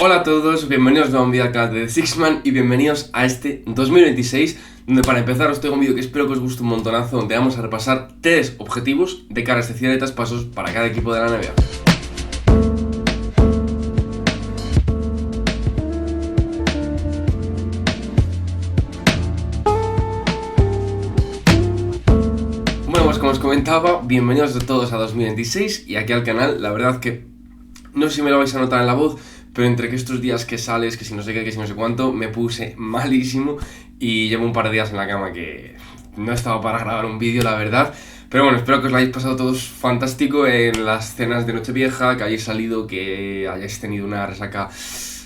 Hola a todos, bienvenidos de nuevo a un vídeo al canal de The Sixman y bienvenidos a este 2026, donde para empezar os traigo un vídeo que espero que os guste un montonazo, donde vamos a repasar 3 objetivos de cara a este cierre de traspasos para cada equipo de la NBA. Bueno, pues como os comentaba, bienvenidos a todos a 2026 y aquí al canal. La verdad que no sé si me lo vais a notar en la voz, pero entre que estos días que sales, que si no sé qué, que si no sé cuánto, me puse malísimo y llevo un par de días en la cama que no estaba para grabar un vídeo, la verdad. Pero bueno, espero que os lo hayáis pasado todos fantástico en las cenas de Nochevieja, que hayáis salido, que hayáis tenido una resaca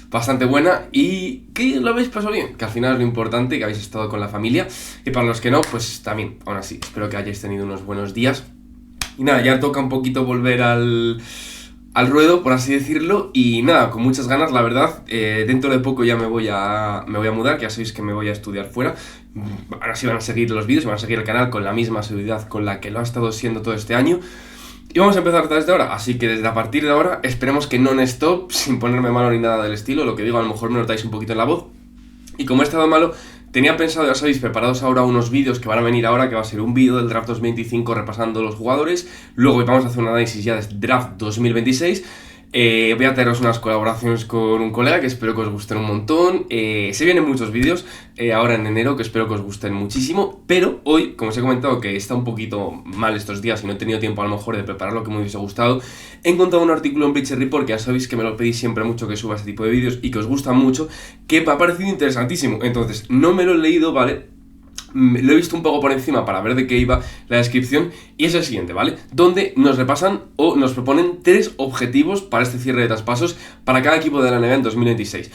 bastante buena y que lo habéis pasado bien, que al final es lo importante, que habéis estado con la familia. Y para los que no, pues también, aún así, espero que hayáis tenido unos buenos días. Y nada, ya toca un poquito volver al ruedo, por así decirlo, y nada, con muchas ganas, la verdad. Dentro de poco ya me voy a mudar, que ya sabéis que me voy a estudiar fuera. Ahora sí van a seguir los vídeos, van a seguir el canal con la misma seguridad con la que lo ha estado siendo todo este año. Y vamos a empezar desde ahora, así que desde a partir de ahora esperemos que non-stop, sin ponerme malo ni nada del estilo. Lo que digo, a lo mejor me notáis un poquito en la voz. Y como he estado malo, tenía pensado, ya sabéis, preparados ahora unos vídeos que van a venir ahora, que va a ser un vídeo del Draft 2025 repasando los jugadores. Luego vamos a hacer un análisis ya del Draft 2026. Voy a traeros unas colaboraciones con un colega que espero que os gusten un montón. Se vienen muchos vídeos ahora en enero que espero que os gusten muchísimo. Pero hoy, como os he comentado que está un poquito mal estos días y no he tenido tiempo a lo mejor de preparar lo que me hubiese gustado, he encontrado un artículo en Bleacher Report, que ya sabéis que me lo pedís siempre mucho que suba este tipo de vídeos y que os gusta mucho, que me ha parecido interesantísimo. Entonces no me lo he leído, ¿vale? Lo he visto un poco por encima para ver de qué iba la descripción y es el siguiente, ¿vale? Donde nos repasan o nos proponen 3 objetivos para este cierre de traspasos para cada equipo de la NBA en 2026.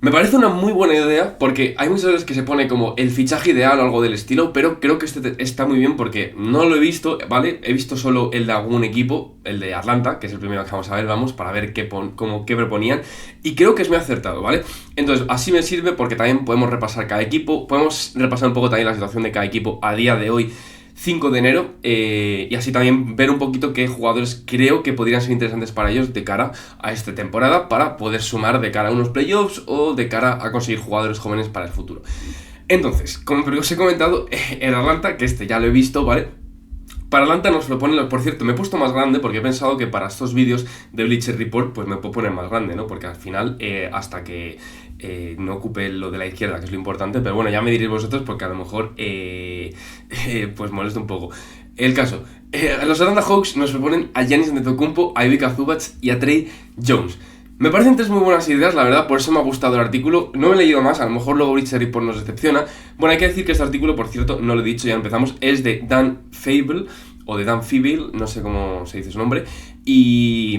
Me parece una muy buena idea porque hay muchas veces que se pone como el fichaje ideal o algo del estilo, pero creo que este está muy bien porque no lo he visto, ¿vale? He visto solo el de algún equipo, el de Atlanta, que es el primero que vamos a ver, vamos, para ver qué proponían, y creo que es muy acertado, ¿vale? Entonces, así me sirve porque también podemos repasar cada equipo, podemos repasar un poco también la situación de cada equipo a día de hoy, 5 de enero, y así también ver un poquito qué jugadores creo que podrían ser interesantes para ellos de cara a esta temporada para poder sumar de cara a unos playoffs o de cara a conseguir jugadores jóvenes para el futuro. Entonces, como os he comentado, el Atlanta, que este ya lo he visto, ¿vale? Para Atlanta nos lo ponen, por cierto, me he puesto más grande porque he pensado que para estos vídeos de Bleacher Report pues me puedo poner más grande, ¿no? Porque al final, hasta que no ocupe lo de la izquierda, que es lo importante, pero bueno, ya me diréis vosotros porque a lo mejor pues molesta un poco. El caso, los Atlanta Hawks nos proponen a Giannis Antetokounmpo, a Ivica Zubac y a Trey Jones. Me parecen 3 muy buenas ideas, la verdad, por eso me ha gustado el artículo. No me he leído más, a lo mejor luego Bleacher Report nos decepciona. Bueno, hay que decir que este artículo, por cierto, no lo he dicho, ya empezamos, es de Dan Fable, o de Dan Fable, no sé cómo se dice su nombre. Y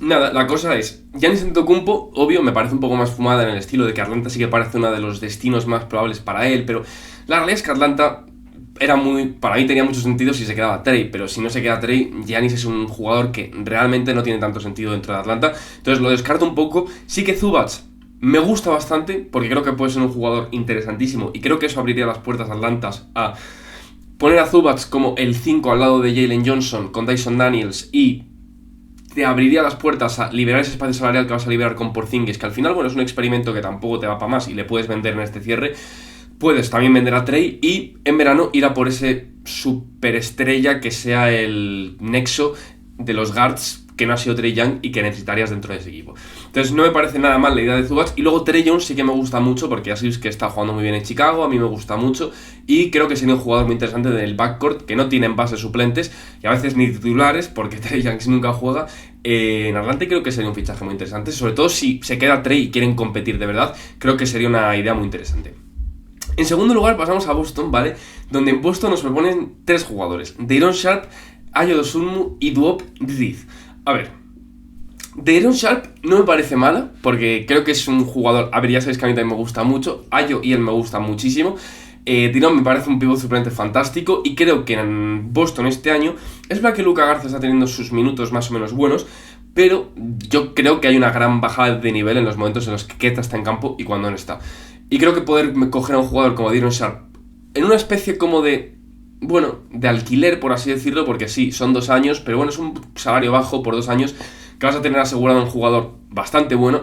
nada, la cosa es, Giannis Antetokounmpo, obvio, me parece un poco más fumada en el estilo de que Atlanta sí que parece uno de los destinos más probables para él, pero la realidad es que Atlanta para mí tenía mucho sentido si se quedaba Trey, pero si no se queda Trey, Giannis es un jugador que realmente no tiene tanto sentido dentro de Atlanta, entonces lo descarto un poco. Sí que Zubac me gusta bastante, porque creo que puede ser un jugador interesantísimo, y creo que eso abriría las puertas a Atlanta a poner a Zubac como el 5 al lado de Jalen Johnson con Dyson Daniels, y te abriría las puertas a liberar ese espacio salarial que vas a liberar con Porzingis, que al final, bueno, es un experimento que tampoco te va para más y le puedes vender en este cierre. Puedes también vender a Trey y en verano ir a por ese superestrella que sea el nexo de los guards que no ha sido Trey Young y que necesitarías dentro de ese equipo. Entonces no me parece nada mal la idea de Zubac. Y luego Trey Jones sí que me gusta mucho porque ya sabéis que está jugando muy bien en Chicago, a mí me gusta mucho y creo que sería un jugador muy interesante del backcourt, que no tienen bases suplentes y a veces ni titulares porque Trey Young nunca juega. En Atlanta creo que sería un fichaje muy interesante, sobre todo si se queda Trey y quieren competir de verdad, creo que sería una idea muy interesante. En segundo lugar pasamos a Boston, ¿vale? Donde en Boston nos proponen 3 jugadores: Day'Ron Sharpe, Ayo Dosunmu y Duop Dizzy. A ver, Day'Ron Sharpe no me parece mala, porque creo que es un jugador, a ver, ya sabéis que a mí también me gusta mucho, Ayo y él me gustan muchísimo. Day'Ron me parece un pívot suplente fantástico y creo que en Boston este año es verdad que Luka Garza está teniendo sus minutos más o menos buenos, pero yo creo que hay una gran bajada de nivel en los momentos en los que Keta está en campo y cuando no está. Y creo que poder coger a un jugador como Day'Ron Sharpe en una especie como de, bueno, de alquiler, por así decirlo, porque sí, son 2 años, pero bueno, es un salario bajo por 2 años que vas a tener asegurado un jugador bastante bueno.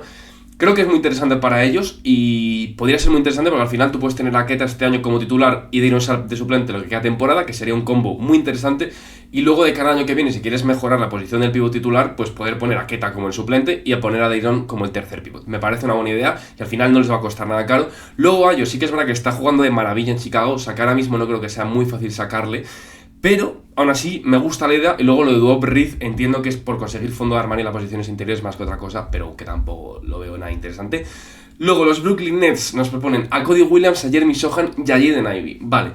Creo que es muy interesante para ellos y podría ser muy interesante porque al final tú puedes tener a Keita este año como titular y Day'Ron Sharpe de suplente lo que queda temporada, que sería un combo muy interesante. Y luego de cada año que viene, si quieres mejorar la posición del pívot titular, pues poder poner a Keita como el suplente y a poner a Day'Ron como el tercer pívot. Me parece una buena idea y al final no les va a costar nada caro. Luego Ayo sí que es verdad que está jugando de maravilla en Chicago, o sea que ahora mismo no creo que sea muy fácil sacarle. Pero, aún así, me gusta la idea. Y luego lo de Duop Reed, entiendo que es por conseguir fondo de armario en las posiciones interiores más que otra cosa, pero que tampoco lo veo nada interesante. Luego, los Brooklyn Nets nos proponen a Cody Williams, a Jeremy Sohan y a Jaden Ivey. Vale.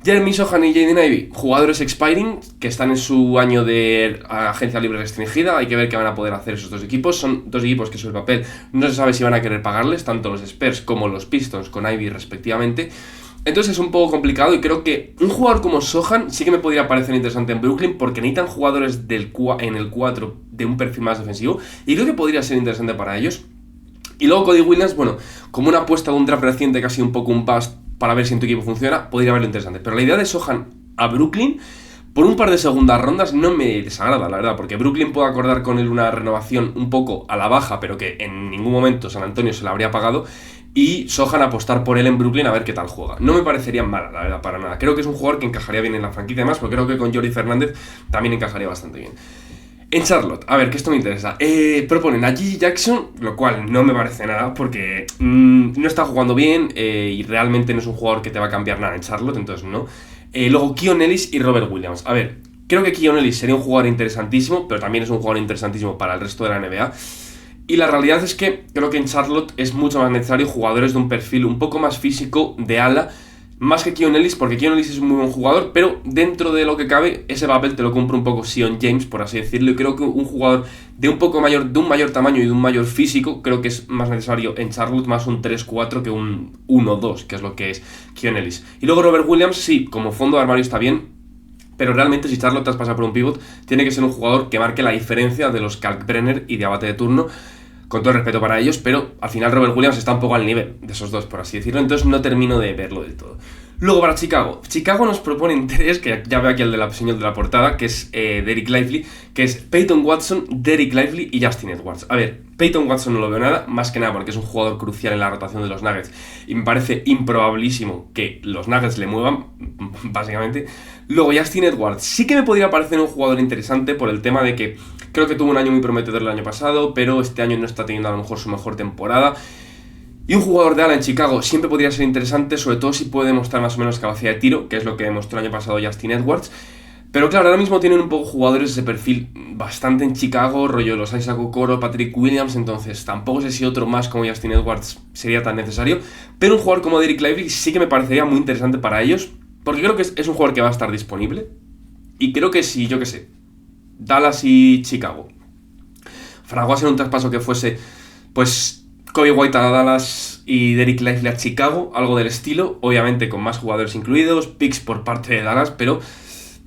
Jeremy Sohan y Jaden Ivey, jugadores expiring, que están en su año de agencia libre restringida. Hay que ver qué van a poder hacer esos dos equipos. Son dos equipos que sobre el papel no se sabe si van a querer pagarles, tanto los Spurs como los Pistons con Ivey respectivamente. Entonces es un poco complicado y creo que un jugador como Sohan sí que me podría parecer interesante en Brooklyn porque necesitan jugadores en el 4 de un perfil más defensivo y creo que podría ser interesante para ellos. Y luego Cody Williams, bueno, como una apuesta de un draft reciente que ha sido un poco un bust para ver si en tu equipo funciona, podría verlo interesante. Pero la idea de Sohan a Brooklyn, por un par de segundas rondas, no me desagrada, la verdad, porque Brooklyn puede acordar con él una renovación un poco a la baja, pero que en ningún momento San Antonio se la habría pagado. Y Sohan apostar por él en Brooklyn a ver qué tal juega. No me parecería mala, la verdad, para nada. Creo que es un jugador que encajaría bien en la franquicia, además, porque creo que con Jordi Fernández también encajaría bastante bien. En Charlotte, a ver, que esto me interesa. Proponen a Gigi Jackson, lo cual no me parece nada, porque no está jugando bien y realmente no es un jugador que te va a cambiar nada en Charlotte, entonces no. Luego Keon Ellis y Robert Williams. A ver, creo que Keon Ellis sería un jugador interesantísimo, pero también es un jugador interesantísimo para el resto de la NBA. Y la realidad es que creo que en Charlotte es mucho más necesario jugadores de un perfil un poco más físico de ala, más que Keon Ellis, porque Keon Ellis es un muy buen jugador, pero dentro de lo que cabe, ese papel te lo compra un poco Zion James, por así decirlo, y creo que un jugador de un mayor tamaño y de un mayor físico, creo que es más necesario en Charlotte más un 3-4 que un 1-2, que es lo que es Keon Ellis. Y luego Robert Williams, sí, como fondo de armario está bien, pero realmente si Charlotte traspasa por un pivot, tiene que ser un jugador que marque la diferencia de los Kalkbrenner y de Abate de turno, con todo el respeto para ellos, pero al final Robert Williams está un poco al nivel de esos dos, por así decirlo, entonces no termino de verlo del todo. Luego para Chicago nos proponen tres, que ya veo aquí el de la señal de la portada, que es Dereck Lively, que es Peyton Watson, Dereck Lively y Justin Edwards. A ver, Peyton Watson no lo veo nada, más que nada porque es un jugador crucial en la rotación de los Nuggets y me parece improbabilísimo que los Nuggets le muevan, básicamente. Luego Justin Edwards sí que me podría parecer un jugador interesante por el tema de que creo que tuvo un año muy prometedor el año pasado, pero este año no está teniendo a lo mejor su mejor temporada. Y un jugador de ala en Chicago siempre podría ser interesante, sobre todo si puede demostrar más o menos capacidad de tiro, que es lo que demostró el año pasado Justin Edwards. Pero claro, ahora mismo tienen un poco jugadores de ese perfil bastante en Chicago, rollo los Isaac Okoro, Patrick Williams, entonces tampoco sé si otro más como Justin Edwards sería tan necesario. Pero un jugador como Dereck Lively sí que me parecería muy interesante para ellos, porque creo que es un jugador que va a estar disponible. Y creo que si, yo qué sé, Dallas y Chicago fraguasen un traspaso que fuese, pues, Coby White a Dallas y Dereck Lively a Chicago, algo del estilo, obviamente con más jugadores incluidos, picks por parte de Dallas, pero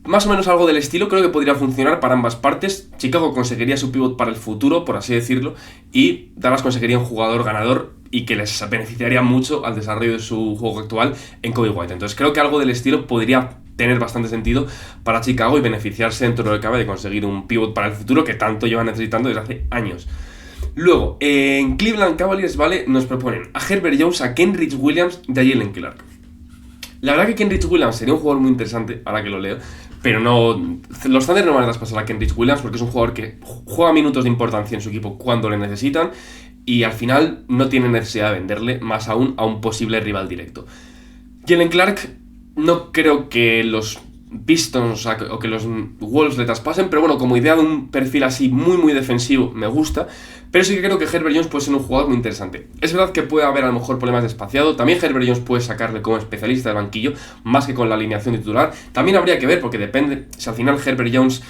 más o menos algo del estilo creo que podría funcionar para ambas partes. Chicago conseguiría su pivot para el futuro, por así decirlo, y Dallas conseguiría un jugador ganador y que les beneficiaría mucho al desarrollo de su juego actual en Coby White. Entonces creo que algo del estilo podría tener bastante sentido para Chicago y beneficiarse dentro de lo que cabe de conseguir un pivot para el futuro que tanto llevan necesitando desde hace años. Luego, en Cleveland Cavaliers, ¿vale? Nos proponen a Herbert Jones, a Kenrich Williams y a Jalen Clark. La verdad que Kenrich Williams sería un jugador muy interesante, ahora que lo leo, pero no, los Thunder no van a traspasar a Kenrich Williams porque es un jugador que juega minutos de importancia en su equipo cuando le necesitan y al final no tiene necesidad de venderle, más aún a un posible rival directo. Jalen Clark, no creo que los Pistons o que los Wolves le traspasen, pero bueno, como idea de un perfil así muy defensivo me gusta, pero sí que creo que Herbert Jones puede ser un jugador muy interesante. Es verdad que puede haber a lo mejor problemas de espaciado, también Herbert Jones puede sacarle como especialista del banquillo, más que con la alineación titular, también habría que ver porque depende, si al final Herbert Jones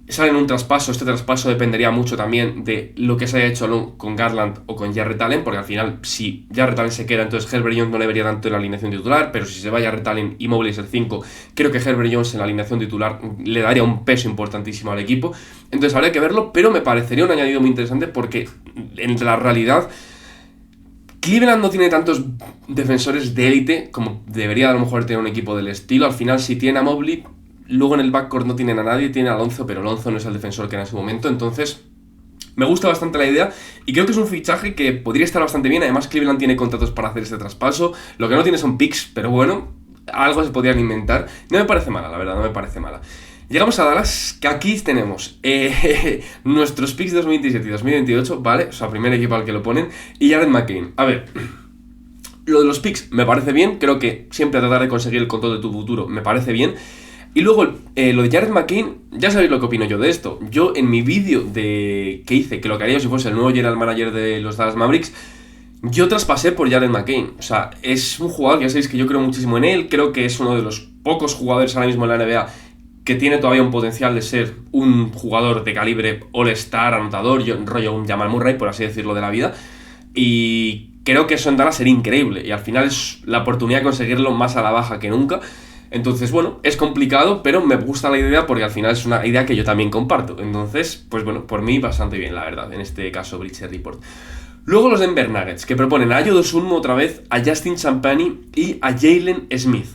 sale en un traspaso, este traspaso dependería mucho también de lo que se haya hecho con Garland o con Jarrett Allen, porque al final si Jarrett Allen se queda, entonces Herbert Jones no le vería tanto en la alineación titular, pero si se va Jarrett Allen y Mobley es el 5, creo que Herbert Jones en la alineación titular le daría un peso importantísimo al equipo, entonces habría que verlo, pero me parecería un añadido muy interesante porque en la realidad Cleveland no tiene tantos defensores de élite como debería a lo mejor tener un equipo del estilo, al final si tiene a Mobley, luego en el backcourt no tienen a nadie, tiene a Alonso, pero Alonso no es el defensor que era en su momento, entonces Me gusta bastante la idea y creo que es un fichaje que podría estar bastante bien. Además, Cleveland tiene contratos para hacer este traspaso. Lo que no tiene son picks, pero bueno, algo se podrían inventar. No me parece mala, la verdad, no me parece mala. Llegamos a Dallas, que aquí tenemos nuestros picks de 2027 y 2028, ¿vale? O sea, primer equipo al que lo ponen. Y Jared McCain. A ver, lo de los picks me parece bien. Creo que siempre tratar de conseguir el control de tu futuro me parece bien. Y luego, lo de Jared McCain, ya sabéis lo que opino yo de esto. Yo en mi vídeo que hice, que lo que haría si fuese el nuevo general manager de los Dallas Mavericks, yo traspasé por Jared McCain. O sea, es un jugador que ya sabéis que yo creo muchísimo en él. Creo que es uno de los pocos jugadores ahora mismo en la NBA que tiene todavía un potencial de ser un jugador de calibre all-star, anotador, rollo un Jamal Murray, por así decirlo, de la vida. Y creo que eso en Dallas sería increíble. Y al final es la oportunidad de conseguirlo más a la baja que nunca. Entonces, bueno, es complicado, pero me gusta la idea porque al final es una idea que yo también comparto. Entonces, pues bueno, por mí bastante bien, la verdad, en este caso Bleacher Report. Luego los Denver Nuggets, que proponen a Ayo Dosunmu otra vez, a Justin Champagny y a Jalen Smith.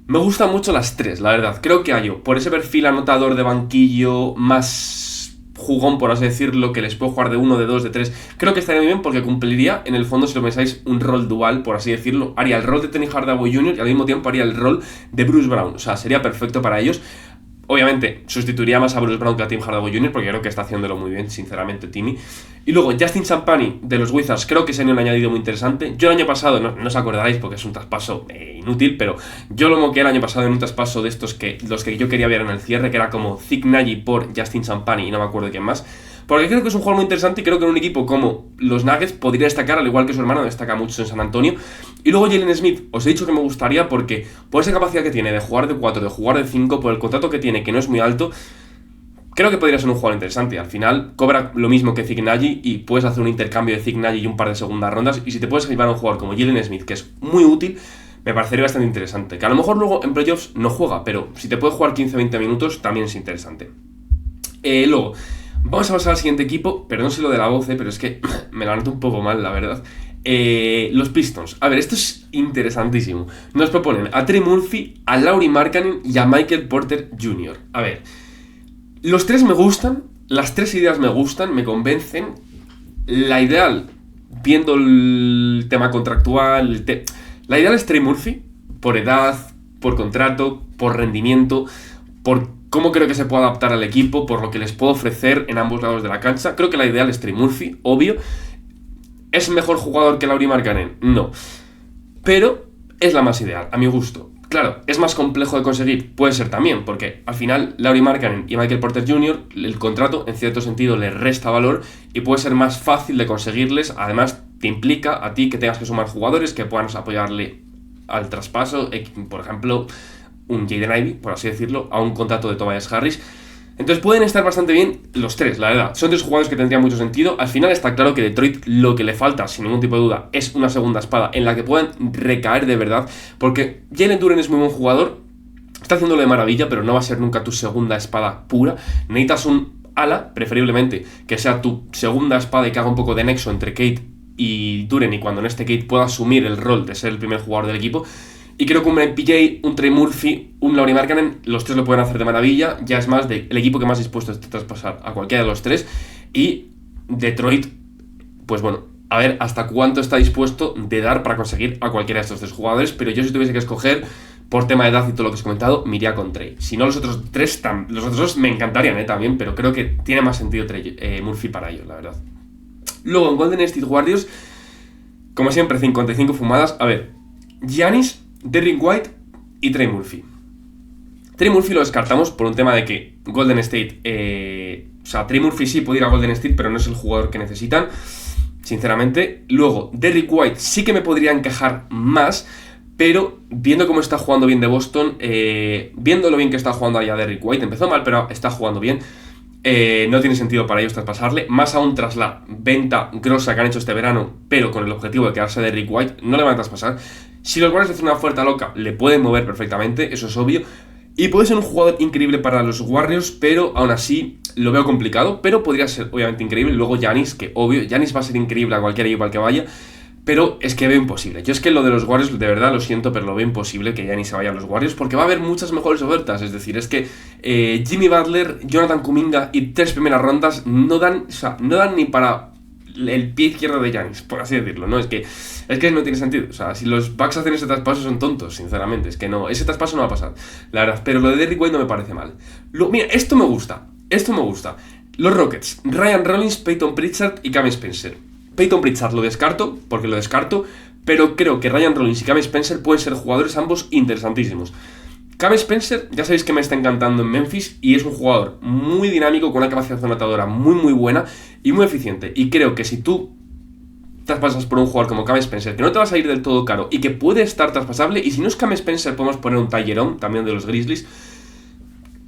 Me gustan mucho las tres, la verdad. Creo que Ayo, por ese perfil anotador de banquillo, más jugón, por así decirlo, que les puedo jugar de 1, de 2, de 3, creo que estaría muy bien porque cumpliría, en el fondo, si lo pensáis, un rol dual, por así decirlo. Haría el rol de Penny Hardaway Jr. y al mismo tiempo haría el rol de Bruce Brown. O sea, sería perfecto para ellos. Obviamente, sustituiría más a Bruce Brown que a Tim Hardaway Jr. porque creo que está haciéndolo muy bien, sinceramente, Timmy. Y luego, Justin Champagny de los Wizards, creo que sería un añadido muy interesante. Yo el año pasado, no os acordaréis porque es un traspaso inútil, pero yo lo moqué el año pasado en un traspaso de estos los que yo quería ver en el cierre, que era como Zeke Nagy por Justin Champagny y no me acuerdo quién más. Porque creo que es un jugador muy interesante y creo que en un equipo como los Nuggets podría destacar, al igual que su hermano, destaca mucho en San Antonio. Y luego Jalen Smith, os he dicho que me gustaría porque por esa capacidad que tiene de jugar de 4, de jugar de 5, por el contrato que tiene, que no es muy alto, creo que podría ser un jugador interesante. Al final cobra lo mismo que Zeke Nagy y puedes hacer un intercambio de Zeke Nagy y un par de segundas rondas. Y si te puedes llevar a un jugador como Jalen Smith, que es muy útil, me parecería bastante interesante. Que a lo mejor luego en playoffs no juega, pero si te puede jugar 15-20 minutos también es interesante. Luego, vamos a pasar al siguiente equipo. Perdón si lo de la voz, pero es que me la noto un poco mal, la verdad. Los Pistons. A ver, esto es interesantísimo. Nos proponen a Trey Murphy, a Lauri Markkanen y a Michael Porter Jr. A ver, los tres me gustan, las tres ideas me gustan, me convencen. La ideal, viendo el tema contractual, la ideal es Trey Murphy, por edad, por contrato, por rendimiento, por cómo creo que se puede adaptar al equipo, por lo que les puedo ofrecer en ambos lados de la cancha. Creo que la ideal es Trey Murphy, obvio. ¿Es mejor jugador que Lauri Markkanen? No. Pero es la más ideal, a mi gusto. Claro, ¿es más complejo de conseguir? Puede ser también, porque al final Lauri Markkanen y Michael Porter Jr., el contrato en cierto sentido le resta valor y puede ser más fácil de conseguirles. Además, te implica a ti que tengas que sumar jugadores que puedan apoyarle al traspaso, por ejemplo, un Jaden Ivey, por así decirlo, a un contrato de Tobias Harris. Entonces pueden estar bastante bien los tres, la verdad. Son tres jugadores que tendrían mucho sentido. Al final está claro que Detroit lo que le falta, sin ningún tipo de duda, es una segunda espada en la que puedan recaer de verdad. Porque Jalen Duren es muy buen jugador, está haciéndolo de maravilla, pero no va a ser nunca tu segunda espada pura. Necesitas un ala, preferiblemente, que sea tu segunda espada y que haga un poco de nexo entre Kate y Duren. Y cuando en este Kate pueda asumir el rol de ser el primer jugador del equipo. Y creo que un MPJ, un Trey Murphy, un Lauri Markkanen, los tres lo pueden hacer de maravilla. Ya es más el equipo que más dispuesto está a traspasar a cualquiera de los tres. Y Detroit, pues bueno, a ver hasta cuánto está dispuesto de dar para conseguir a cualquiera de estos tres jugadores. Pero yo, si tuviese que escoger, por tema de edad y todo lo que os he comentado, me iría con Trey. Si no, los otros dos me encantarían también, pero creo que tiene más sentido Murphy para ellos, la verdad. Luego, en Golden State Warriors, como siempre, 55 fumadas. A ver, Giannis, Derrick White y Trey Murphy. Trey Murphy lo descartamos por un tema de que Golden State... o sea, Trey Murphy sí puede ir a Golden State, pero no es el jugador que necesitan, sinceramente. Luego, Derrick White sí que me podría encajar más, pero viendo cómo está jugando bien de Boston, viendo lo bien que está jugando allá Derrick White, empezó mal, pero está jugando bien, no tiene sentido para ellos traspasarle, más aún tras la venta grosa que han hecho este verano, pero con el objetivo de quedarse Derrick White, no le van a traspasar. Si los Warriors hacen una oferta loca, le pueden mover perfectamente, eso es obvio. Y puede ser un jugador increíble para los Warriors, pero aún así lo veo complicado. Pero podría ser obviamente increíble. Luego Giannis, que obvio, Giannis va a ser increíble a cualquier equipo al que vaya. Pero es que veo imposible. Yo es que lo de los Warriors, de verdad lo siento, pero lo veo imposible que Giannis se vaya a los Warriors, porque va a haber muchas mejores ofertas. Es decir, es que Jimmy Butler, Jonathan Kuminga y 3 primeras rondas no dan, o sea, no dan ni para el pie izquierdo de Giannis, por así decirlo, ¿no? Es que no tiene sentido. O sea, si los Bucks hacen ese traspaso son tontos, sinceramente. Es que no, ese traspaso no va a pasar, la verdad. Pero lo de Derrick White no me parece mal. Mira, esto me gusta. Los Rockets, Ryan Rollins, Peyton Pritchard y Cam Spencer. Peyton Pritchard lo descarto, pero creo que Ryan Rollins y Cam Spencer pueden ser jugadores ambos interesantísimos. Cam Spencer, ya sabéis que me está encantando en Memphis y es un jugador muy dinámico, con una capacidad anotadora muy muy buena y muy eficiente. Y creo que si tú traspasas por un jugador como Cam Spencer, que no te vas a ir del todo caro y que puede estar traspasable, y si no es Cam Spencer podemos poner un Ty Jerome, también de los Grizzlies,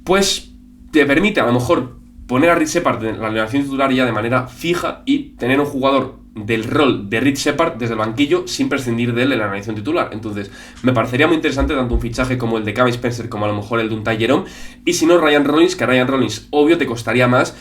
pues te permite a lo mejor poner a Reed Shepard en la alineación titular ya de manera fija y tener un jugador del rol de Reed Shepard desde el banquillo sin prescindir de él en la alineación titular. Entonces me parecería muy interesante tanto un fichaje como el de Cam Spencer como a lo mejor el de un Ty Jerome, y si no Ryan Rollins, que Ryan Rollins obvio te costaría más.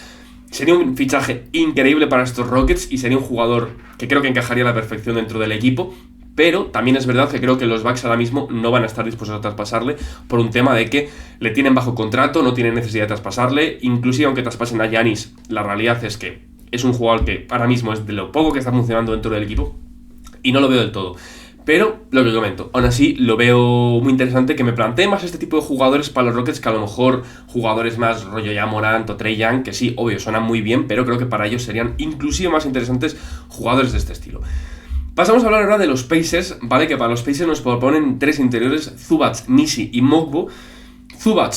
Sería un fichaje increíble para estos Rockets y sería un jugador que creo que encajaría a la perfección dentro del equipo. Pero también es verdad que creo que los Bucks ahora mismo no van a estar dispuestos a traspasarle por un tema de que le tienen bajo contrato, no tienen necesidad de traspasarle. Inclusive aunque traspasen a Giannis, la realidad es que es un jugador que ahora mismo es de lo poco que está funcionando dentro del equipo y no lo veo del todo. Pero lo que comento, aún así lo veo muy interesante que me plantee más este tipo de jugadores para los Rockets que a lo mejor jugadores más rollo ya Morant o Trae Young, que sí, obvio, suenan muy bien, pero creo que para ellos serían inclusive más interesantes jugadores de este estilo. Pasamos a hablar ahora de los Pacers, ¿vale? Que para los Pacers nos proponen 3 interiores, Zubac, Nisi y Mogbo. Zubac,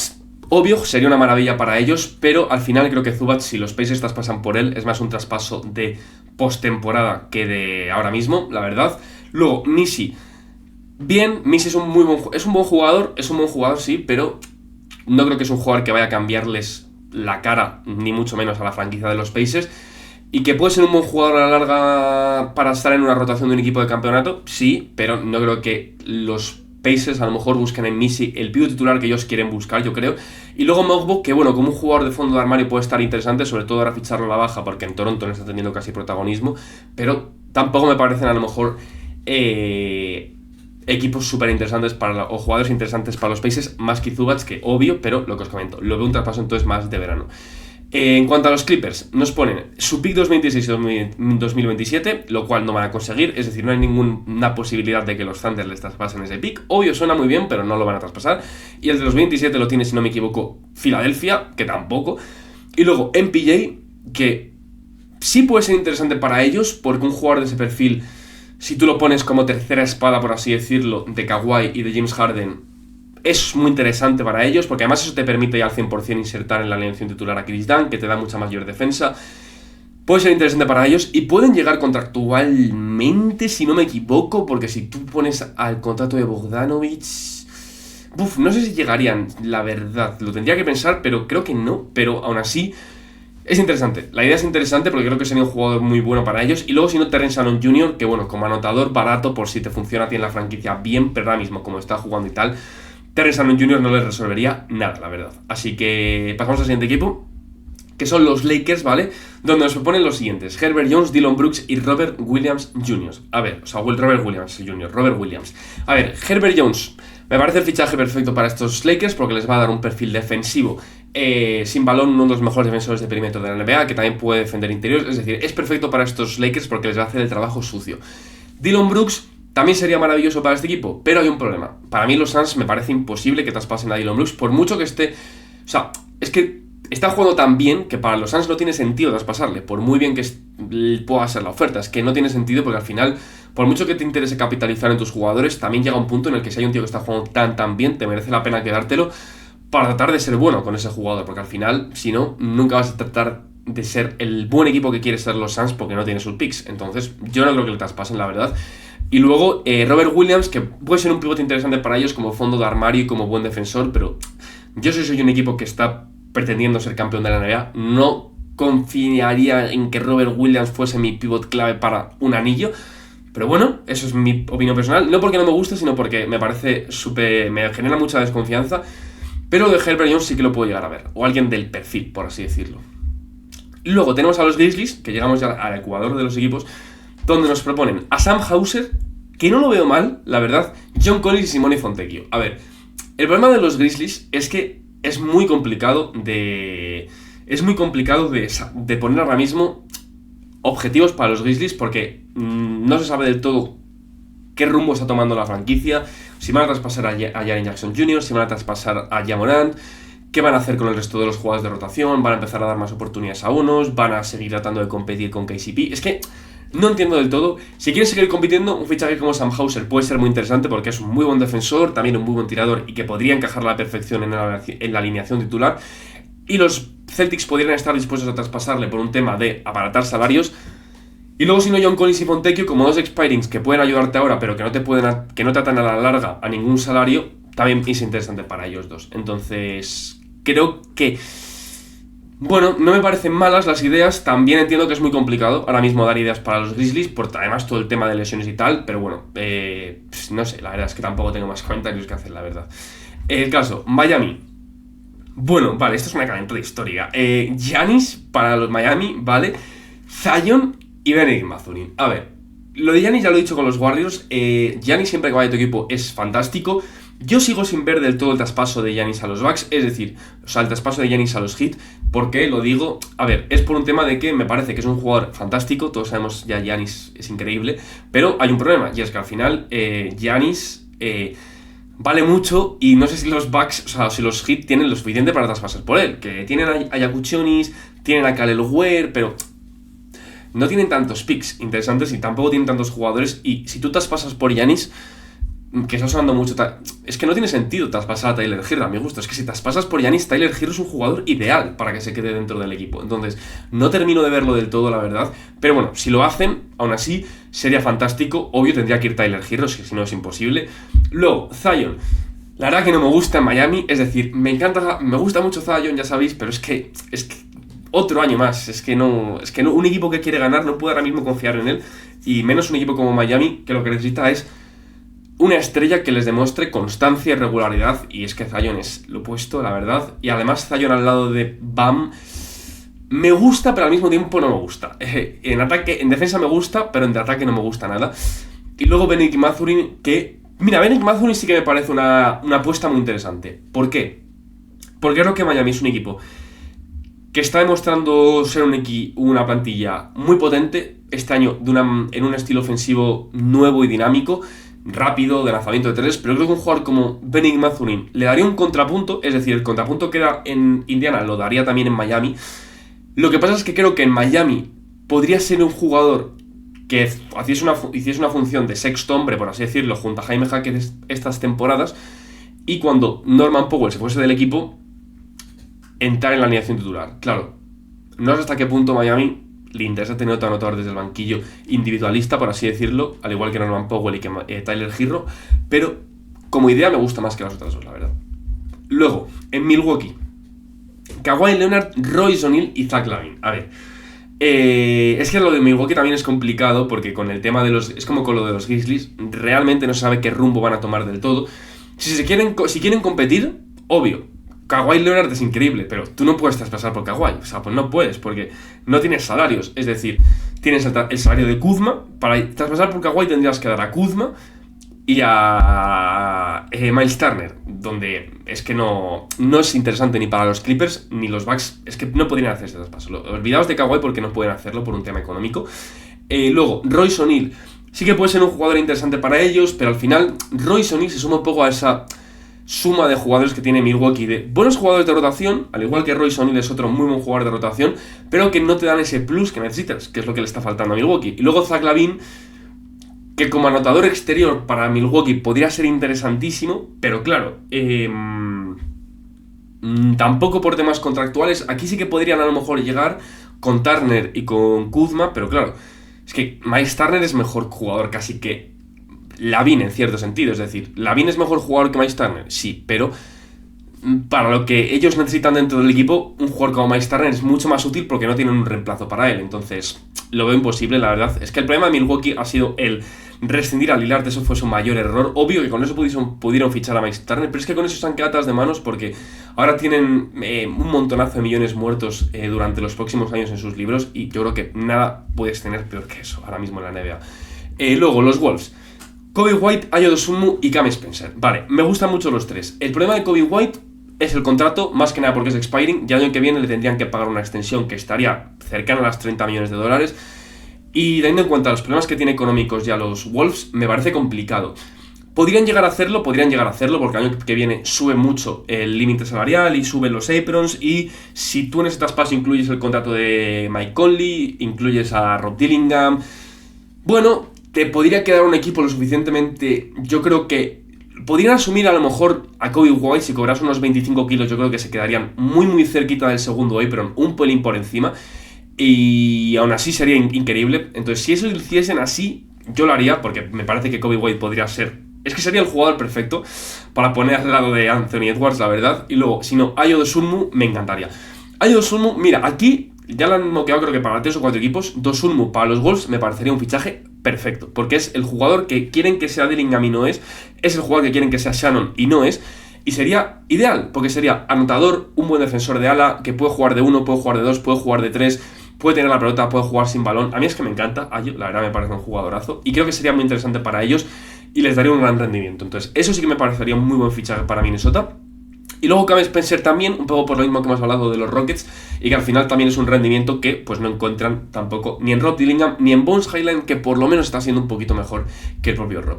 obvio, sería una maravilla para ellos, pero al final creo que Zubac, si los Pacers traspasan por él, es más un traspaso de postemporada que de ahora mismo, la verdad. Luego, Nisi, bien, Nisi es un buen jugador, sí, pero no creo que es un jugador que vaya a cambiarles la cara, ni mucho menos a la franquicia de los Pacers. ¿Y que puede ser un buen jugador a la larga para estar en una rotación de un equipo de campeonato? Sí, pero no creo que los Pacers a lo mejor busquen en Misi el pívot titular que ellos quieren buscar, yo creo. Y luego Mogbo, que bueno, como un jugador de fondo de armario puede estar interesante, sobre todo ahora ficharlo a la baja, porque en Toronto no está teniendo casi protagonismo, pero tampoco me parecen a lo mejor equipos súper interesantes o jugadores interesantes para los Pacers, más que Zubac, que obvio, pero lo que os comento, lo veo un traspaso entonces más de verano. En cuanto a los Clippers, nos ponen su pick 2026 y 2027, lo cual no van a conseguir, es decir, no hay ninguna posibilidad de que los Thunder les traspasen ese pick. Obvio, suena muy bien, pero no lo van a traspasar. Y el de los 27 lo tiene, si no me equivoco, Filadelfia, que tampoco. Y luego MPJ, que sí puede ser interesante para ellos, porque un jugador de ese perfil, si tú lo pones como tercera espada, por así decirlo, de Kawhi y de James Harden, es muy interesante para ellos, porque además eso te permite ya al 100% insertar en la alineación titular a Chris Dunn, que te da mucha mayor defensa. Puede ser interesante para ellos y pueden llegar contractualmente, si no me equivoco, porque si tú pones al contrato de Bogdanović, no sé si llegarían, la verdad, lo tendría que pensar, pero creo que no, pero aún así es interesante. La idea es interesante porque creo que sería un jugador muy bueno para ellos. Y luego si no, Terrence Shannon Jr., que bueno, como anotador barato, por si te funciona a ti en la franquicia bien, pero ahora mismo como está jugando y tal, Terrence Shannon Jr. no les resolvería nada, la verdad. Así que pasamos al siguiente equipo, que son los Lakers, ¿vale? Donde nos proponen los siguientes: Herbert Jones, Dillon Brooks y Robert Williams Jr. Robert Williams Jr., Robert Williams. A ver, Herbert Jones, me parece el fichaje perfecto para estos Lakers porque les va a dar un perfil defensivo sin balón, uno de los mejores defensores de perímetro de la NBA, que también puede defender interiores. Es decir, es perfecto para estos Lakers porque les va a hacer el trabajo sucio. Dillon Brooks también sería maravilloso para este equipo, pero hay un problema. Para mí los Suns me parece imposible que traspasen a Dillon Brooks, por mucho que esté... O sea, es que está jugando tan bien que para los Suns no tiene sentido traspasarle, por muy bien que pueda ser la oferta. Es que no tiene sentido porque al final, por mucho que te interese capitalizar en tus jugadores, también llega un punto en el que si hay un tío que está jugando tan bien, te merece la pena quedártelo para tratar de ser bueno con ese jugador, porque al final, si no, nunca vas a tratar de ser el buen equipo que quiere ser los Suns porque no tiene sus picks. Entonces, yo no creo que le traspasen, la verdad. Y luego Robert Williams, que puede ser un pivote interesante para ellos como fondo de armario y como buen defensor, pero yo soy un equipo que está pretendiendo ser campeón de la NBA. No confiaría en que Robert Williams fuese mi pivot clave para un anillo, pero bueno, eso es mi opinión personal. No porque no me guste, sino porque me parece me genera mucha desconfianza. Pero de Herbert Jones sí que lo puedo llegar a ver, o alguien del perfil, por así decirlo. Luego tenemos a los Grizzlies, que llegamos ya al ecuador de los equipos, donde nos proponen a Sam Hauser, que no lo veo mal, la verdad, John Collins y Simone Fontecchio. A ver, el problema de los Grizzlies es que es muy complicado de poner ahora mismo objetivos para los Grizzlies porque no se sabe del todo qué rumbo está tomando la franquicia, si van a traspasar a Jaren Jackson Jr., si van a traspasar a Ja Morant, qué van a hacer con el resto de los jugadores de rotación, van a empezar a dar más oportunidades a unos, van a seguir tratando de competir con KCP. Es que no entiendo del todo. Si quieren seguir compitiendo, un fichaje como Sam Hauser puede ser muy interesante porque es un muy buen defensor, también un muy buen tirador y que podría encajar a la perfección en la alineación titular. Y los Celtics podrían estar dispuestos a traspasarle por un tema de abaratar salarios. Y luego, si no, John Collins y Fontecchio, como dos expirings que pueden ayudarte ahora, pero que no te atan a la larga a ningún salario, también es interesante para ellos dos. Entonces, creo que, bueno, no me parecen malas las ideas. También entiendo que es muy complicado ahora mismo dar ideas para los Grizzlies, por además todo el tema de lesiones y tal, pero bueno, no sé, la verdad es que tampoco tengo más comentarios que hacer, la verdad. El caso, Miami. Bueno, vale, esto es una calentada histórica. Giannis para los Miami, ¿vale? Zion y Bennedict Mathurin. A ver, lo de Giannis ya lo he dicho con los Warriors. Giannis siempre que vaya a tu equipo es fantástico. Yo sigo sin ver del todo el traspaso de Giannis a los Bucks, es decir, o sea, el traspaso de Giannis a los Heat. ¿Por qué lo digo? A ver, es por un tema de que me parece que es un jugador fantástico. Todos sabemos ya Giannis es increíble, pero hay un problema, y es que al final Giannis vale mucho y no sé si los Bucks, o sea, si los Heat tienen lo suficiente para traspasar por él. Que tienen a Jakučionis, tienen a Kelly Oubre, pero no tienen tantos picks interesantes y tampoco tienen tantos jugadores. Y si tú traspasas por Giannis, que está sonando mucho, es que no tiene sentido traspasar a Tyler Herro, a mi gusto. Es que si traspasas por Giannis, Tyler Herro es un jugador ideal para que se quede dentro del equipo. Entonces, no termino de verlo del todo, la verdad. Pero bueno, si lo hacen, aún así, sería fantástico. Obvio, tendría que ir Tyler Herro, si no es imposible. Luego, Zion. La verdad que no me gusta en Miami, es decir, me gusta mucho Zion, ya sabéis, pero es que otro año más, es que no, un equipo que quiere ganar no puede ahora mismo confiar en él, y menos un equipo como Miami, que lo que necesita es una estrella que les demuestre constancia y regularidad, y es que Zion es lo opuesto, la verdad. Y además Zion al lado de Bam me gusta, pero al mismo tiempo no me gusta. En defensa me gusta, pero en ataque no me gusta nada. Y luego Bennedict Mathurin, que mira, Bennedict Mathurin sí que me parece una apuesta muy interesante. ¿Por qué? Porque creo que Miami es un equipo que está demostrando ser una plantilla muy potente este año en un estilo ofensivo nuevo y dinámico, rápido, de lanzamiento de tres, pero creo que un jugador como Bennedict Mathurin le daría un contrapunto, es decir, el contrapunto que da en Indiana lo daría también en Miami. Lo que pasa es que creo que en Miami podría ser un jugador que hiciese una función de sexto hombre, por así decirlo, junto a Jaime Jaquet estas temporadas, y cuando Norman Powell se fuese del equipo, entrar en la alineación titular. Claro, no sé hasta qué punto Miami le interesa tener otro anotador desde el banquillo individualista, por así decirlo, al igual que Norman Powell y que Tyler Herro, pero como idea me gusta más que las otras dos, la verdad. Luego, en Milwaukee, Kawhi Leonard, Royce O'Neal y Zach LaVine. A ver, es que lo de Milwaukee también es complicado porque con el tema de es como con lo de los Grizzlies, realmente no se sabe qué rumbo van a tomar del todo. Si quieren competir, obvio, Kawhi Leonard es increíble, pero tú no puedes traspasar por Kawhi. O sea, pues no puedes, porque no tienes salarios. Es decir, tienes el salario de Kuzma. Para traspasar por Kawhi tendrías que dar a Kuzma y a Miles Turner, donde es que no es interesante ni para los Clippers ni los Bucks. Es que no podrían hacer ese traspaso. Olvidaos de Kawhi porque no pueden hacerlo por un tema económico. Luego, Royce O'Neal. Sí que puede ser un jugador interesante para ellos, pero al final Royce O'Neal se suma un poco a esa suma de jugadores que tiene Milwaukee, de buenos jugadores de rotación, al igual que Royce O'Neal es otro muy buen jugador de rotación, pero que no te dan ese plus que necesitas, que es lo que le está faltando a Milwaukee. Y luego Zach LaVine, que como anotador exterior para Milwaukee podría ser interesantísimo, pero claro, tampoco por temas contractuales. Aquí sí que podrían a lo mejor llegar con Turner y con Kuzma, pero claro, es que Miles Turner es mejor jugador casi que LaVine en cierto sentido, es decir, ¿LaVine es mejor jugador que Miles Turner? Sí, pero para lo que ellos necesitan dentro del equipo, un jugador como Miles Turner es mucho más útil porque no tienen un reemplazo para él, entonces lo veo imposible, la verdad. Es que el problema de Milwaukee ha sido el rescindir a Lillard, eso fue su mayor error. Obvio que con eso pudieron fichar a Miles Turner, pero es que con eso se han quedado atrás de manos porque Ahora tienen un montonazo de millones muertos durante los próximos años en sus libros y yo creo que nada puedes tener peor que eso ahora mismo en la NBA. Luego, los Wolves. Coby White, Ayo Dosunmu y Cam Spencer. Vale, me gustan mucho los tres. El problema de Coby White es el contrato, más que nada porque es expiring, y el año que viene le tendrían que pagar una extensión que estaría cercana a las $30 millones. Y teniendo en cuenta los problemas que tiene económicos ya los Wolves, me parece complicado. Podrían llegar a hacerlo, porque el año que viene sube mucho el límite salarial y suben los aprons, y si tú en ese traspaso incluyes el contrato de Mike Conley, incluyes a Rob Dillingham, bueno, te podría quedar un equipo lo suficientemente, yo creo que podrían asumir a lo mejor a Coby White, si cobras unos 25 kilos, yo creo que se quedarían muy cerquita del segundo apron, un pelín por encima, y aún así sería increíble. Entonces, si eso lo hiciesen así, yo lo haría, porque me parece que Coby White podría ser, es que sería el jugador perfecto para poner al lado de Anthony Edwards, la verdad. Y luego, si no, Ayo Dosunmu me encantaría. Ayo Dosunmu, mira, aquí ya lo han noqueado creo que para 3 o 4 equipos. Dosunmu para los Wolves me parecería un fichaje perfecto, porque es el jugador que quieren que sea Dillingham y no es el jugador que quieren que sea Shannon y no es, y sería ideal, porque sería anotador, un buen defensor de ala, que puede jugar de 1, puede jugar de 2, puede jugar de 3, puede tener la pelota, puede jugar sin balón. A mí es que me encanta Ayo, la verdad me parece un jugadorazo, y creo que sería muy interesante para ellos, y les daría un gran rendimiento. Entonces, eso sí que me parecería un muy buen fichaje para Minnesota. Y luego Cam Spencer también, un poco por lo mismo que hemos hablado de los Rockets, y que al final también es un rendimiento que pues no encuentran tampoco ni en Rob Dillingham ni en Bones Highland, que por lo menos está siendo un poquito mejor que el propio Rob.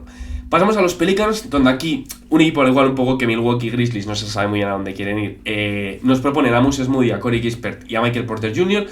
Pasamos a los Pelicans, donde aquí un equipo al igual un poco que Milwaukee Grizzlies, no se sabe muy bien a dónde quieren ir. Nos proponen a Moses Moody, a Corey Kispert y a Michael Porter Jr.,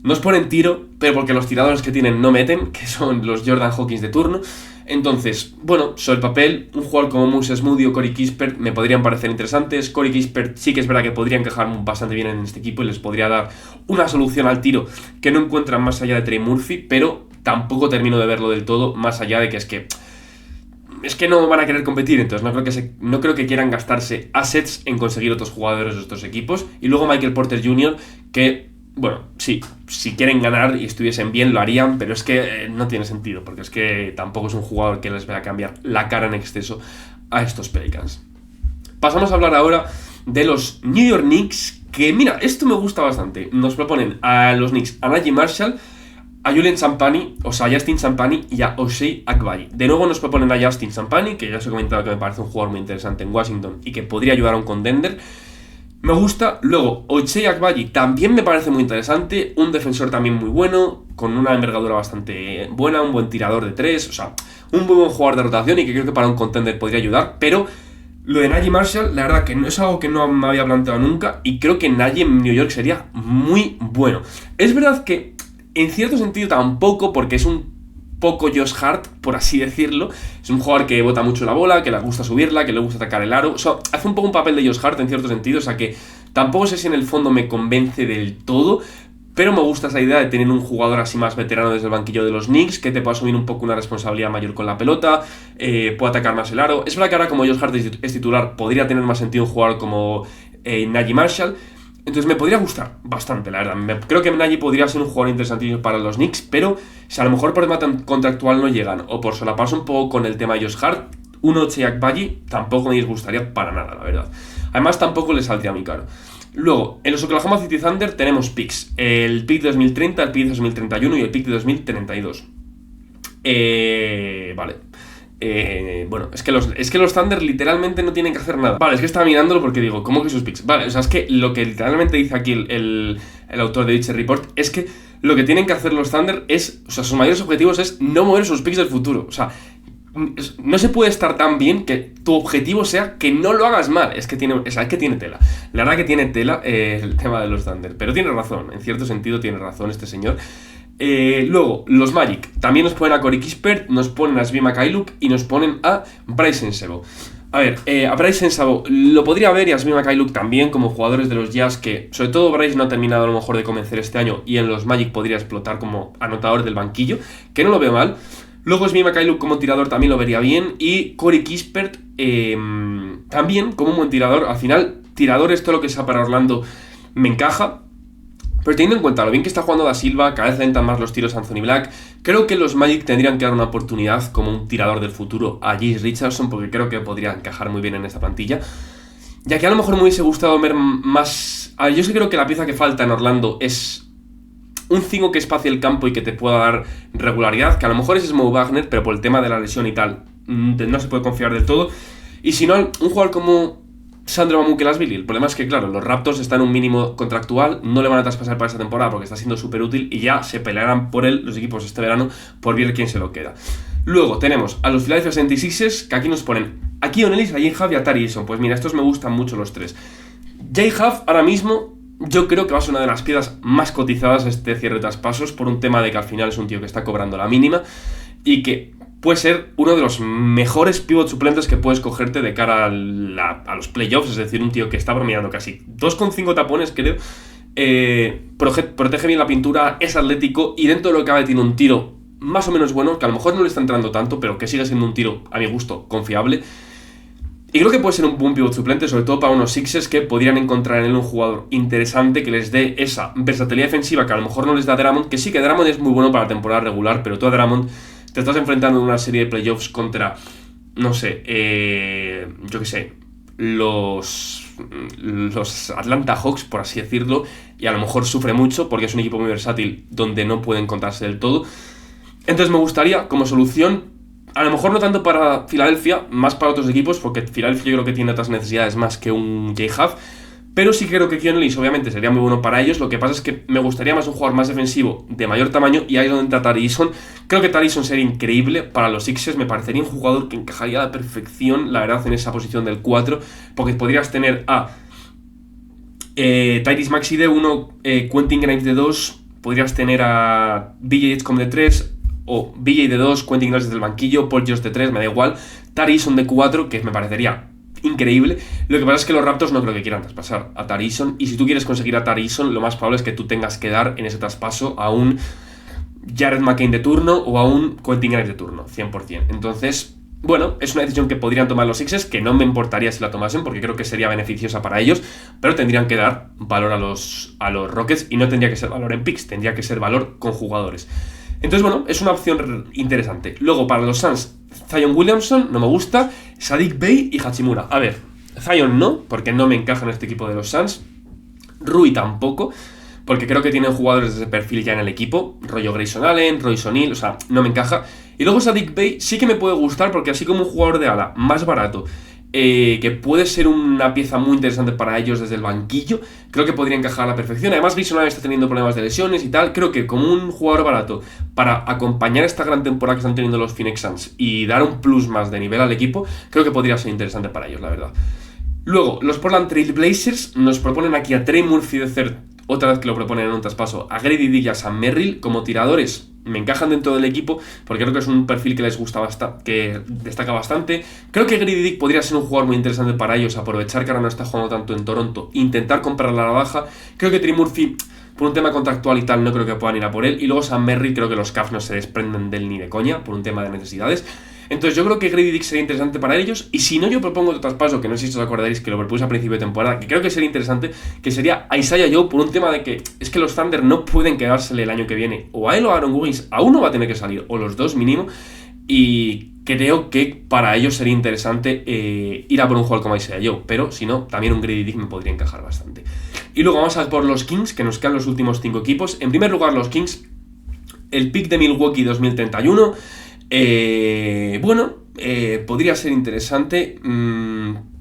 nos ponen tiro, pero porque los tiradores que tienen no meten, que son los Jordan Hawkins de turno. Entonces, bueno, sobre el papel, un jugador como Moses Moody o Corey Kispert me podrían parecer interesantes. Corey Kispert sí que es verdad que podría encajar bastante bien en este equipo y les podría dar una solución al tiro que no encuentran más allá de Trey Murphy, pero tampoco termino de verlo del todo, más allá de que es que no van a querer competir, entonces no creo que quieran gastarse assets en conseguir otros jugadores de estos equipos. Y luego Michael Porter Jr., que bueno, sí, si quieren ganar y estuviesen bien lo harían, pero es que no tiene sentido, porque es que tampoco es un jugador que les vaya a cambiar la cara en exceso a estos Pelicans. Pasamos a hablar ahora de los New York Knicks, que mira, esto me gusta bastante. Nos proponen a los Knicks a Naji Marshall, a Justin Champagnie y a Ochai Agbaji. De nuevo nos proponen a Justin Champagnie, que ya os he comentado que me parece un jugador muy interesante en Washington y que podría ayudar a un contender. Me gusta. Luego, Ochai Agbaji también me parece muy interesante, un defensor también muy bueno, con una envergadura bastante buena, un buen tirador de 3, o sea, un muy buen jugador de rotación y que creo que para un contender podría ayudar, pero lo de Naji Marshall, la verdad que no es algo que no me había planteado nunca y creo que Naji en New York sería muy bueno. Es verdad que en cierto sentido tampoco, porque es un poco Josh Hart, por así decirlo. Es un jugador que bota mucho la bola, que le gusta subirla, que le gusta atacar el aro. O sea, hace un poco un papel de Josh Hart en cierto sentido, o sea que tampoco sé si en el fondo me convence del todo, pero me gusta esa idea de tener un jugador así más veterano desde el banquillo de los Knicks, que te pueda asumir un poco una responsabilidad mayor con la pelota, puede atacar más el aro. Es verdad que ahora como Josh Hart es titular, podría tener más sentido un jugador como Naji Marshall. Entonces me podría gustar bastante, la verdad. Creo que Naji podría ser un jugador interesantísimo para los Knicks, pero si a lo mejor por el tema contractual no llegan, o por solaparse un poco con el tema de Josh Hart, un Ochai Agbaji tampoco me disgustaría para nada, la verdad. Además tampoco le saldría muy caro. Luego, en los Oklahoma City Thunder tenemos picks. El pick de 2030, el pick de 2031 y el pick de 2032. Vale. Bueno, es que los Thunder literalmente no tienen que hacer nada. Vale, es que estaba mirándolo porque digo, ¿cómo que sus picks? Vale, o sea, es que lo que literalmente dice aquí el autor de dicho report es que lo que tienen que hacer los Thunder es, o sea, sus mayores objetivos es no mover sus picks del futuro. O sea, no se puede estar tan bien que tu objetivo sea que no lo hagas mal. Es que tiene tela. La verdad que tiene tela el tema de los Thunder. Pero tiene razón, en cierto sentido tiene razón este señor. Luego, los Magic también nos ponen a Corey Kispert, nos ponen a Svi Mykhailiuk y nos ponen a Bryce Sensabaugh. A ver, a Bryce Sensabaugh lo podría ver y a Svi Mykhailiuk también como jugadores de los Jazz que, sobre todo Bryce no ha terminado a lo mejor de convencer este año y en los Magic podría explotar como anotador del banquillo, que no lo veo mal. Luego Svi Mykhailiuk como tirador también lo vería bien y Corey Kispert también como un buen tirador. Al final, tirador es todo lo que sea para Orlando me encaja. Pero teniendo en cuenta lo bien que está jugando Da Silva, cada vez alentan más los tiros Anthony Black, creo que los Magic tendrían que dar una oportunidad como un tirador del futuro a Jace Richardson, porque creo que podría encajar muy bien en esta plantilla. Ya que a lo mejor me hubiese gustado ver más... A ver, yo sí creo que la pieza que falta en Orlando es un 5 que espacie el campo y que te pueda dar regularidad, que a lo mejor es Mo Wagner, pero por el tema de la lesión y tal, no se puede confiar del todo. Y si no, un jugador como Sandro Mamukelashvili. El problema es que, claro, los Raptors están en un mínimo contractual, no le van a traspasar para esta temporada porque está siendo súper útil y ya se pelearán por él los equipos este verano por ver quién se lo queda. Luego tenemos a los Philadelphia 76ers, que aquí nos ponen a Keon Ellis, a Jay Huff y a Tari Eason. Pues mira, estos me gustan mucho los tres. Jay Huff ahora mismo yo creo que va a ser una de las piezas más cotizadas este cierre de traspasos por un tema de que al final es un tío que está cobrando la mínima y que puede ser uno de los mejores pivot suplentes que puedes cogerte de cara a los playoffs, es decir, un tío que está promediando casi 2,5 tapones, creo, protege bien la pintura, es atlético y dentro de lo que cabe tiene un tiro más o menos bueno, que a lo mejor no le está entrando tanto, pero que sigue siendo un tiro, a mi gusto, confiable. Y creo que puede ser un buen pivot suplente, sobre todo para unos Sixers que podrían encontrar en él un jugador interesante que les dé esa versatilidad defensiva que a lo mejor no les da Drummond, que sí que Drummond es muy bueno para la temporada regular, pero tú a Drummond te estás enfrentando en una serie de playoffs contra, no sé, yo qué sé, los Atlanta Hawks, por así decirlo, y a lo mejor sufre mucho porque es un equipo muy versátil donde no puede encontrarse del todo. Entonces me gustaría, como solución, a lo mejor no tanto para Filadelfia, más para otros equipos, porque Filadelfia yo creo que tiene otras necesidades más que un Jay Huff, pero sí creo que Keon Ellis obviamente sería muy bueno para ellos. Lo que pasa es que me gustaría más un jugador más defensivo, de mayor tamaño, y ahí es donde entra Tari Eason. Creo que Tari Eason sería increíble para los Sixers, me parecería un jugador que encajaría a la perfección, la verdad, en esa posición del 4, porque podrías tener a Tyrese Maxey de 1, Quentin Grimes de 2, podrías tener a BJ Edgecombe de 3, o BJ de 2, Quentin Grimes desde el banquillo, Paul George de 3, me da igual, Tari Eason de 4, que me parecería increíble. Lo que pasa es que los Raptors no creo que quieran traspasar a Tari Eason, y si tú quieres conseguir a Tari Eason, lo más probable es que tú tengas que dar en ese traspaso a un Jared McCain de turno o a un Quentin Grimes de turno, 100%. Entonces, bueno, es una decisión que podrían tomar los Sixers, que no me importaría si la tomasen, porque creo que sería beneficiosa para ellos, pero tendrían que dar valor a los Rockets, y no tendría que ser valor en picks, tendría que ser valor con jugadores. Entonces, bueno, es una opción interesante. Luego, para los Suns, Zion Williamson, no me gusta, Saddiq Bey y Hachimura. A ver, Zion no, porque no me encaja en este equipo de los Suns. Rui tampoco, porque creo que tienen jugadores de ese perfil ya en el equipo. Rollo Grayson Allen, Royce O'Neal, o sea, no me encaja. Y luego Saddiq Bey sí que me puede gustar, porque así como un jugador de ala más barato, que puede ser una pieza muy interesante para ellos desde el banquillo, creo que podría encajar a la perfección. Además, Grayson Allen está teniendo problemas de lesiones y tal. Creo que como un jugador barato para acompañar esta gran temporada que están teniendo los Phoenix Suns y dar un plus más de nivel al equipo, creo que podría ser interesante para ellos, la verdad. Luego, los Portland Trail Blazers nos proponen aquí a Trey Murphy de third, otra vez que lo proponen en un traspaso, a Grady Dick y a Sam Merrill como tiradores. Me encajan dentro del equipo porque creo que es un perfil que les gusta bastante, que destaca bastante. Creo que Grady Dick podría ser un jugador muy interesante para ellos, aprovechar que ahora no está jugando tanto en Toronto, intentar comprarla a la baja. Creo que Trey Murphy, por un tema contractual y tal, no creo que puedan ir a por él. Y luego Sam Merrill, creo que los Cavs no se desprenden de él ni de coña, por un tema de necesidades. Entonces yo creo que Grady Dick sería interesante para ellos. Y si no, yo propongo otro traspaso, que no sé si os acordaréis, que lo propuse a principio de temporada, que creo que sería interesante, que sería a Isaiah Joe, por un tema de que es que los Thunder no pueden quedársele el año que viene o a él o a Aaron Wiggins. A uno va a tener que salir, o los dos mínimo. Y creo que para ellos sería interesante ir a por un jugador como Isaiah Joe. Pero si no, también un Grady Dick me podría encajar bastante. Y luego vamos a por los Kings, que nos quedan los últimos 5 equipos. En primer lugar, los Kings, el pick de Milwaukee 2031. Podría ser interesante,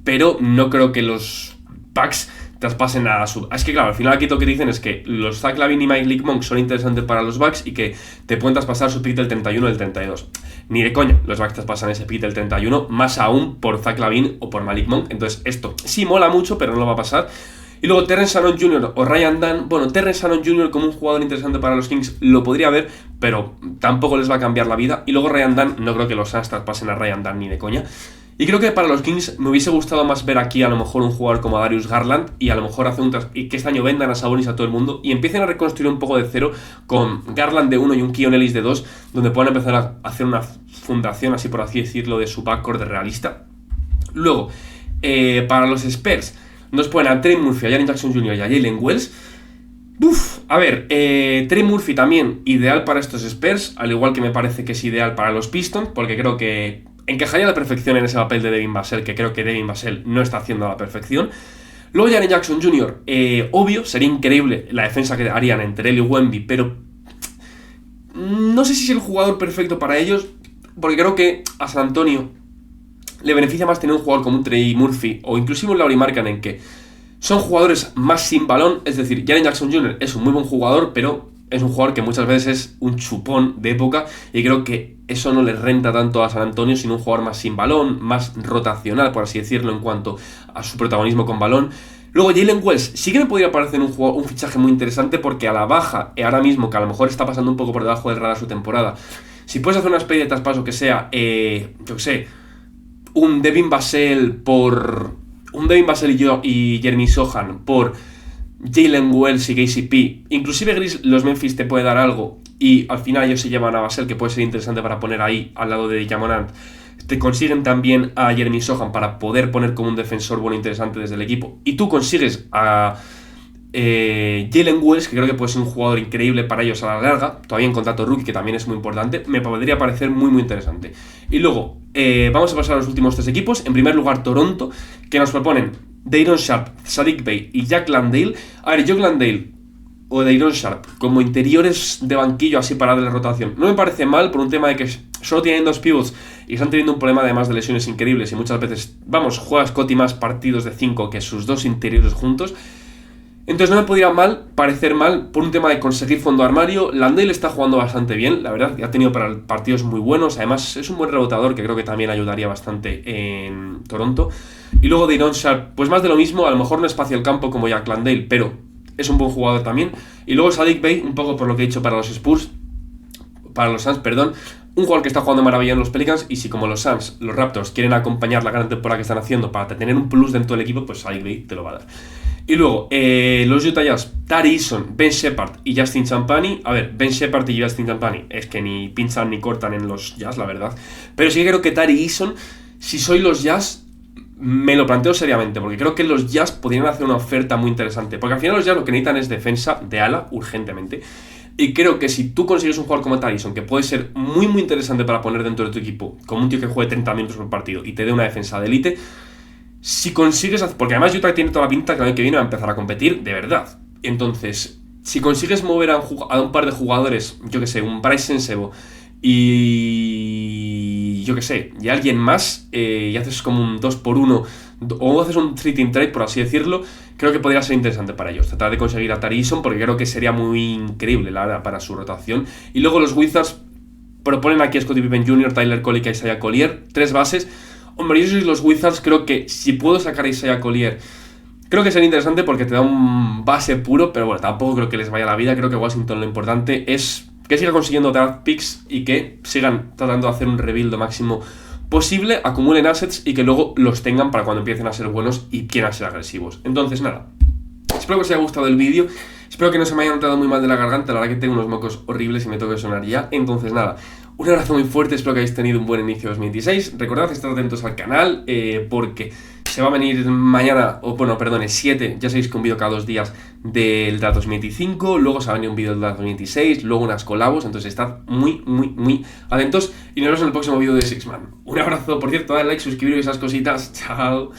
pero no creo que los Bucks traspasen a su... Es que claro, al final aquí lo que dicen es que los Zach LaVine y Malik Monk son interesantes para los Bucks y que te pueden traspasar su pick del 31 o del 32. Ni de coña los Bucks traspasan ese pick del 31, más aún por Zach LaVine o por Malik Monk. Entonces esto sí mola mucho, pero no lo va a pasar. Y luego Terrence Shannon Jr. o Ryan Dunn. Bueno, Terrence Shannon Jr. como un jugador interesante para los Kings lo podría ver, pero tampoco les va a cambiar la vida. Y luego Ryan Dunn, no creo que los Suns traspasen a Ryan Dunn ni de coña. Y creo que para los Kings me hubiese gustado más ver aquí a lo mejor un jugador como Darius Garland y a lo mejor y que este año vendan a Sabonis a todo el mundo y empiecen a reconstruir un poco de cero con Garland de 1 y un Keon Ellis de 2, donde puedan empezar a hacer una fundación, así por así decirlo, de su backcourt de realista. Luego, para los Spurs nos ponen a Trey Murphy, a Jaren Jackson Jr. y a Jalen Wells. Trey Murphy también ideal para estos Spurs, al igual que me parece que es ideal para los Pistons, porque creo que encajaría a la perfección en ese papel de Devin Vassell, que creo que Devin Vassell no está haciendo a la perfección. Luego Jaren Jackson Jr., obvio, sería increíble la defensa que harían entre él y Wemby, pero no sé si es el jugador perfecto para ellos, porque creo que a San Antonio le beneficia más tener un jugador como un Trey Murphy o inclusive un Lauri Markkanen, que son jugadores más sin balón. Es decir, Jaren Jackson Jr. es un muy buen jugador, pero es un jugador que muchas veces es un chupón de época, y creo que eso no le renta tanto a San Antonio, sino un jugador más sin balón, más rotacional, por así decirlo, en cuanto a su protagonismo con balón. Luego Jalen Wells sí que me podría parecer un fichaje muy interesante, porque a la baja, ahora mismo, que a lo mejor está pasando un poco por debajo del radar su temporada, si puedes hacer una especie de traspaso que sea, yo que sé, un Devin Vassell y Jeremy Sohan por Jalen Wells y KCP, inclusive los Memphis te puede dar algo, y al final ellos se llevan a Vassell, que puede ser interesante para poner ahí al lado de Ja Morant. Te consiguen también a Jeremy Sohan para poder poner como un defensor bueno interesante desde el equipo, y tú consigues a Jalen Wells, que creo que puede ser un jugador increíble para ellos a la larga, todavía en contrato rookie, que también es muy importante. Me podría parecer muy muy interesante. Y luego vamos a pasar a los últimos 3 equipos. En primer lugar, Toronto, que nos proponen Day'Ron Sharpe, Saddiq Bey y Jack Landale. A ver, Jack Landale o Day'Ron Sharpe como interiores de banquillo, así para darle rotación, no me parece mal, por un tema de que solo tienen 2 pivots y están teniendo un problema además de lesiones increíbles, y muchas veces, juega Scottie más partidos de 5 que sus 2 interiores juntos. Entonces no me podría parecer mal por un tema de conseguir fondo armario. Landale está jugando bastante bien, la verdad, ha tenido partidos muy buenos. Además es un buen rebotador, que creo que también ayudaría bastante en Toronto. Y luego Day'Ron Sharpe, pues más de lo mismo, a lo mejor no espacia el campo como Jack Landale, pero es un buen jugador también. Y luego Saddiq Bey, un poco por lo que he dicho para los Suns, un jugador que está jugando maravilla en los Pelicans, y si como los Suns, los Raptors, quieren acompañar la gran temporada que están haciendo para tener un plus dentro del equipo, pues Saddiq Bey te lo va a dar. Y luego, los Utah Jazz, Tari Eason, Ben Sheppard y Justin Champagnie. A ver, Ben Sheppard y Justin Champagnie es que ni pinchan ni cortan en los Jazz, la verdad. Pero sí que creo que Tari Eason, si soy los Jazz, me lo planteo seriamente, porque creo que los Jazz podrían hacer una oferta muy interesante. Porque al final los Jazz lo que necesitan es defensa de ala, urgentemente. Y creo que si tú consigues un jugador como Tari Eason, que puede ser muy muy interesante para poner dentro de tu equipo, como un tío que juegue 30 minutos por partido y te dé una defensa de élite, si consigues, porque además Utah tiene toda la pinta que el año que viene va a empezar a competir de verdad. Entonces, si consigues mover a un par de jugadores, yo que sé, un Bryce Sensabaugh y yo que sé, y alguien más, y haces como un 2x1 o haces un 3-team trade, por así decirlo, creo que podría ser interesante para ellos. Tratar de conseguir a Tari Eason, porque creo que sería muy increíble, la verdad, para su rotación. Y luego los Wizards proponen aquí a Scottie Pippen Jr., Tyler Collier y Isaiah Collier, 3 bases. Hombre, yo soy los Wizards, creo que si puedo sacar a Isaiah Collier, creo que sería interesante porque te da un base puro, pero bueno, tampoco creo que les vaya la vida. Creo que Washington lo importante es que siga consiguiendo draft picks y que sigan tratando de hacer un rebuild lo máximo posible, acumulen assets y que luego los tengan para cuando empiecen a ser buenos y quieran ser agresivos. Entonces, nada, espero que os haya gustado el vídeo. Espero que no se me haya notado muy mal de la garganta, la verdad que tengo unos mocos horribles y me tengo que sonar ya. Entonces nada, un abrazo muy fuerte, espero que hayáis tenido un buen inicio de 2026. Recordad estar atentos al canal, porque se va a venir mañana, el 7, ya sabéis que un vídeo cada 2 días del DAT 2025, luego se va a venir un vídeo del DAT 2026, luego unas colabos, entonces estad muy, muy, muy atentos y nos vemos en el próximo vídeo de Sixman. Un abrazo, por cierto, dale like, suscribiros y esas cositas, chao.